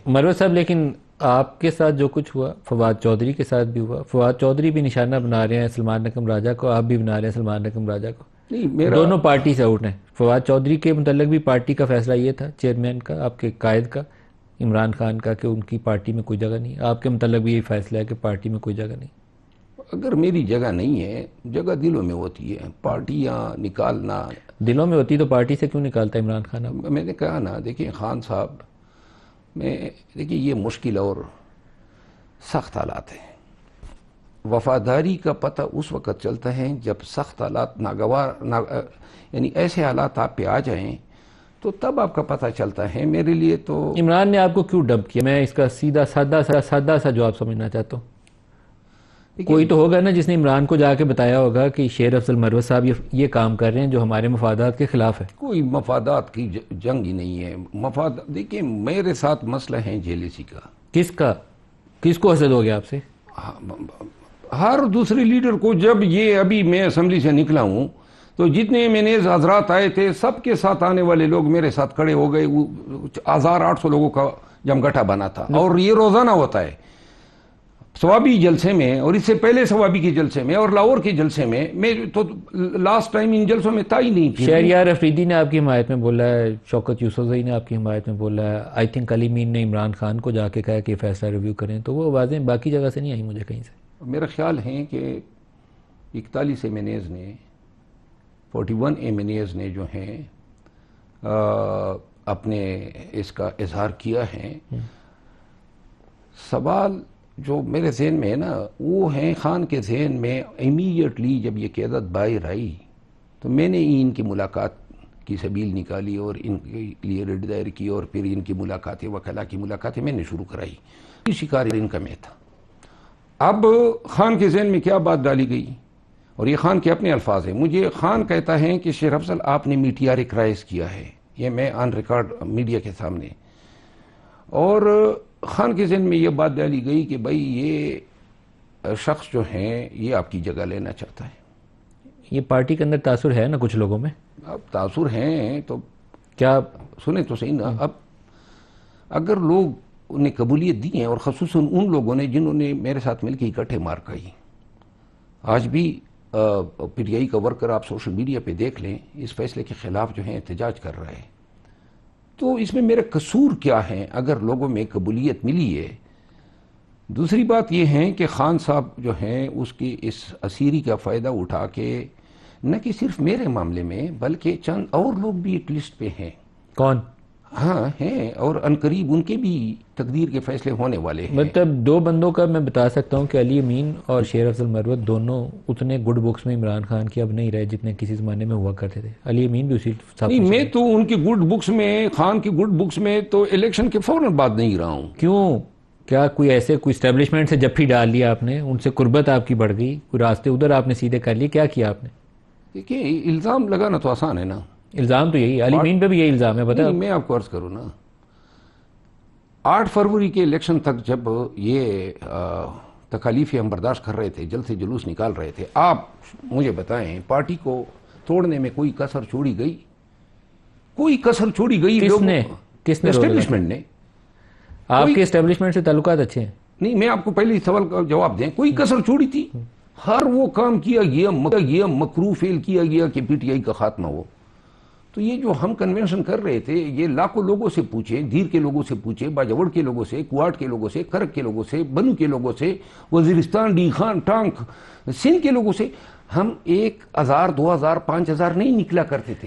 مروت صاحب، لیکن آپ کے ساتھ جو کچھ ہوا فواد چودھری کے ساتھ بھی ہوا. فواد چودھری بھی نشانہ بنا رہے ہیں سلمان نقم راجہ کو، آپ بھی بنا رہے ہیں سلمان نقم راجہ کو. نہیں میرا دونوں پارٹی سے آؤٹ ہیں. فواد چودھری کے متعلق بھی پارٹی کا فیصلہ یہ تھا، چیئرمین کا، آپ کے قائد کا، عمران خان کا، کہ ان کی پارٹی میں کوئی جگہ نہیں. آپ کے متعلق بھی یہی فیصلہ ہے کہ پارٹی میں کوئی جگہ نہیں. اگر میری جگہ نہیں ہے، جگہ دلوں میں ہوتی ہے. پارٹیاں نکالنا، دلوں میں ہوتی تو پارٹی سے کیوں نکالتا عمران خان اب؟ میں نے کہا نا، دیکھیں خان صاحب، دیکھیں یہ مشکل اور سخت حالات ہیں. وفاداری کا پتہ اس وقت چلتا ہے جب سخت حالات یعنی ایسے حالات آپ پہ آ جائیں تو تب آپ کا پتہ چلتا ہے. میرے لیے تو عمران نے آپ کو کیوں ڈب کیا؟ میں اس کا سیدھا سادہ سا جواب سمجھنا چاہتا ہوں. کوئی تو ہوگا نا جس نے عمران کو جا کے بتایا ہوگا کہ شیر افضل مروت صاحب یہ کام کر رہے ہیں جو ہمارے مفادات کے خلاف ہے. کوئی مفادات کی جنگ ہی نہیں ہے. دیکھیں میرے ساتھ مسئلہ ہے جیلیسی کا. کس کا؟ کس کو حسد ہو گیا آپ سے؟ ہر دوسرے لیڈر کو. جب یہ ابھی میں اسمبلی سے نکلا ہوں تو جتنے منیز حضرات آئے تھے، سب کے ساتھ آنے والے لوگ میرے ساتھ کھڑے ہو گئے. 1800 لوگوں کا جمگٹھا بنا تھا، اور یہ روزانہ ہوتا ہے. ثوابی جلسے میں، اور اس سے پہلے ثوابی کے جلسے میں، اور لاہور کے جلسے میں تو لاسٹ ٹائم ان جلسوں میں تھا ہی نہیں. شہریار افریدی نے آپ کی حمایت میں بولا ہے، شوکت یوسفزئی نے آپ کی حمایت میں بولا ہے، آئی تھنک علی مین نے عمران خان کو جا کے کہا کہ فیصلہ ریویو کریں. تو وہ آوازیں باقی جگہ سے نہیں آئی مجھے کہیں سے. میرا خیال ہے کہ 41 ایمنیز نے، 41 ایمنیز نے جو ہیں اپنے اس کا اظہار کیا ہے. سوال جو میرے ذہن میں ہے نا، وہ ہیں خان کے ذہن میں. امیڈیٹلی جب یہ قیادت باہر آئی تو میں نے ان کی ملاقات کی سبیل نکالی اور ان کے لیے ریڈ دائر کی، اور پھر ان کی ملاقاتیں، وکلاء کی ملاقاتیں میں نے شروع کرائی. یہ شکار ان کا میں تھا. اب خان کے ذہن میں کیا بات ڈالی گئی، اور یہ خان کے اپنے الفاظ ہیں. مجھے خان کہتا ہے کہ شیر افضل آپ نے میٹیارک رائز کیا ہے. یہ میں آن ریکارڈ میڈیا کے سامنے. اور خان کے ذہن میں یہ بات ڈالی گئی کہ بھائی یہ شخص جو ہیں یہ آپ کی جگہ لینا چاہتا ہے. یہ پارٹی کے اندر تاثر ہے نا کچھ لوگوں میں. اب تاثر ہیں تو کیا سنیں تو صحیح نا. اب اگر لوگ نے قبولیت دی ہیں، اور خصوصاً ان لوگوں نے جنہوں نے میرے ساتھ مل کے اکٹھے مار کھائی. آج بھی پی ٹی آئی کا ورکر آپ سوشل میڈیا پہ دیکھ لیں، اس فیصلے کے خلاف جو ہے احتجاج کر رہا ہے. تو اس میں میرا قصور کیا ہے اگر لوگوں میں قبولیت ملی ہے؟ دوسری بات یہ ہے کہ خان صاحب جو ہیں اس کی اس اسیری کا فائدہ اٹھا کے نہ کہ صرف میرے معاملے میں بلکہ چند اور لوگ بھی ایک لسٹ پہ ہیں. کون؟ ہاں ہیں، اور عنقریب ان کے بھی تقدیر کے فیصلے ہونے والے ہیں. مطلب دو بندوں کا میں بتا سکتا ہوں کہ علی امین اور شیر افضل مروت دونوں اتنے گڈ بکس میں عمران خان کے اب نہیں رہے جتنے کسی زمانے میں ہوا کرتے تھے. علی امین بھی اسی نہیں، میں تو ان کی گڈ بکس میں، خان کی گڈ بکس میں تو الیکشن کے فوراً بعد نہیں رہا ہوں. کیوں؟ کیا کوئی ایسے کوئی اسٹیبلشمنٹ سے جفی ڈال لیا آپ نے؟ ان سے قربت آپ کی بڑھ گئی؟ کوئی راستے ادھر آپ نے سیدھے کر لیے؟ کیا کیا آپ نے؟ دیکھیں الزام لگانا تو آسان ہے نا. الزام تو یہی علی امین پہ بھی یہی الزام ہے. بتا میں آپ کو عرض کروں نا، 8 فروری کے الیکشن تک جب یہ تکالیفیں ہم برداشت کر رہے تھے، جلد سے جلوس نکال رہے تھے، آپ مجھے بتائیں پارٹی کو توڑنے میں کوئی کسر چھوڑی گئی؟ کوئی کسر چھوڑی گئی؟ کس نے اسٹیبلشمنٹ نے. آپ کے اسٹیبلشمنٹ سے تعلقات اچھے ہیں؟ نہیں، میں آپ کو پہلے سوال کا جواب دیں. کوئی کسر چھوڑی تھی؟ ہر وہ کام کیا گیا، مکروہ فعل کیا گیا کہ پی ٹی آئی کا خاتمہ ہو. تو یہ جو ہم کنونشن کر رہے تھے، یہ لاکھوں لوگوں سے پوچھے، دھیر کے لوگوں سے پوچھے، باجوڑ کے لوگوں سے، کوارٹ کے لوگوں سے، کرک کے لوگوں سے، بنو کے لوگوں سے، وزیرستان، ڈی خان، ٹانک، سندھ کے لوگوں سے. ہم 1000 2000 5000 نہیں نکلا کرتے تھے.